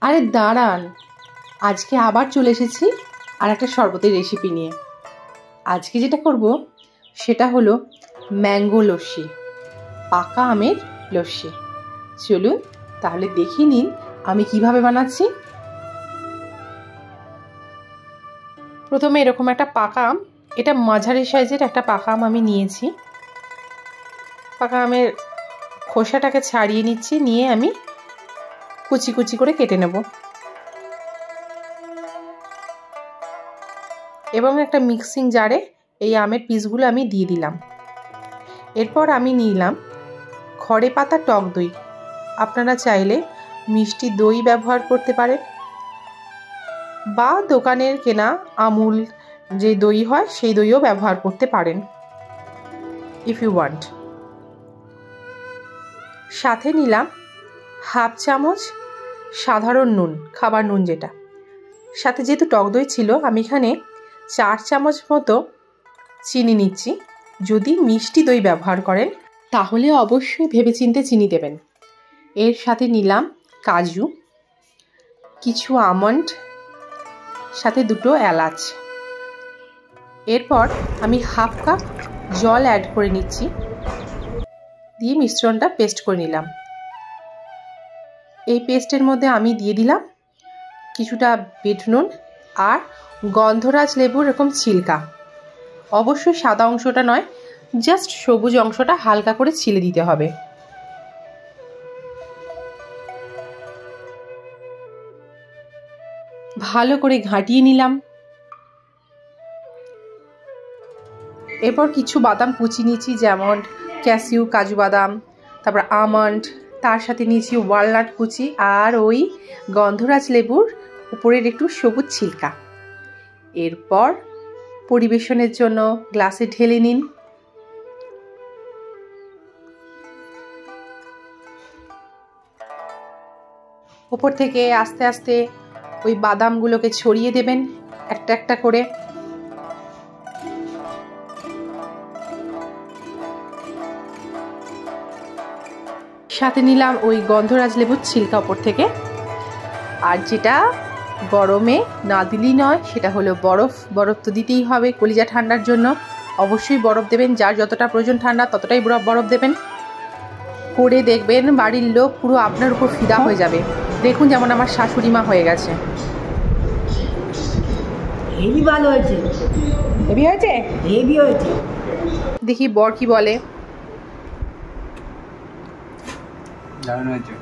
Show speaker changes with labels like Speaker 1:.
Speaker 1: আরে দাঁড়ান, আজকে আবার চলে এসেছি আর একটা শরবতের রেসিপি নিয়ে। আজকে যেটা করব সেটা হলো ম্যাঙ্গো লস্যি, পাকা আমের লস্যি। চলুন তাহলে দেখে নিন আমি কিভাবে বানাচ্ছি। প্রথমে এরকম একটা পাকা আম, এটা মাঝারি সাইজের একটা পাকা আম আমি নিয়েছি। পাকা আমের খোসাটাকে ছাড়িয়ে নিচ্ছি, নিয়ে আমি কুচি কুচি করে কেটে নেব এবং একটা মিক্সিং জারে এই আমের পিসগুলো আমি দিয়ে দিলাম। এরপর আমি নিলাম খড়ে পাতা টক দই। আপনারা চাইলে মিষ্টি দই ব্যবহার করতে পারেন বা দোকানের কেনা আমুল যে দই হয় সেই দইও ব্যবহার করতে পারেন ইফ ইউ ওয়ান্ট। সাথে নিলাম হাফ চামচ সাধারণ নুন, খাবার নুন যেটা। সাথে যেহেতু টক দই ছিল আমি এখানে 4 চামচ মতো চিনি নিচ্ছি। যদি মিষ্টি দই ব্যবহার করেন তাহলে অবশ্যই ভেবেচিন্তে চিনি দেবেন। এর সাথে নিলাম কাজু, কিছু আমন্ড, সাথে 2 এলাচ। এরপর আমি হাফ কাপ জল অ্যাড করে নিচ্ছি, দিয়ে মিশ্রণটা পেস্ট করে নিলাম। এই পেস্টের মধ্যে আমি দিয়ে দিলাম কিছুটা বিট নুন আর গন্ধরাজ লেবুর এরকম ছিলকা। অবশ্যই সাদা অংশটা নয়, জাস্ট সবুজ অংশটা হালকা করে ছিলে দিতে হবে। ভালো করে ঘাঁটিয়ে নিলাম। এরপর কিছু বাদাম কুচি নিয়েছি, যেমন ক্যাশিউ, কাজু বাদাম, তারপর আমন্ড, তার সাথে নিয়েছি ওয়ালনাট কুচি আর ওই গন্ধরাজ লেবুর উপরের একটু সবুজ ছিলকা। এরপর পরিবেশনের জন্য গ্লাসে ঢেলে নিন। উপর থেকে আস্তে আস্তে ওই বাদামগুলোকে ছড়িয়ে দেবেন একটা একটা করে। সাথে নিলাম ওই গন্ধরাজ লেবুর ছিলকা উপর থেকে। আর যেটা গরমে না দিলেই নয় সেটা হলো বরফ। বরফ তো দিতেই হবে কলিজা ঠান্ডার জন্য, অবশ্যই বরফ দেবেন। যার যতটা প্রয়োজন ঠান্ডা ততটাই বরফ দেবেন। করে দেখবেন বাড়ির লোক পুরো আপনার উপর ফিদা হয়ে যাবে। দেখুন যেমন আমার শাশুড়ি মা হয়ে গেছে।
Speaker 2: হেভি ভালো হয়েছে।
Speaker 1: হেভি হয়েছে?
Speaker 2: হেভি হয়েছে।
Speaker 1: দেখি বর কি বলে।
Speaker 3: দারুণ হয়েছে।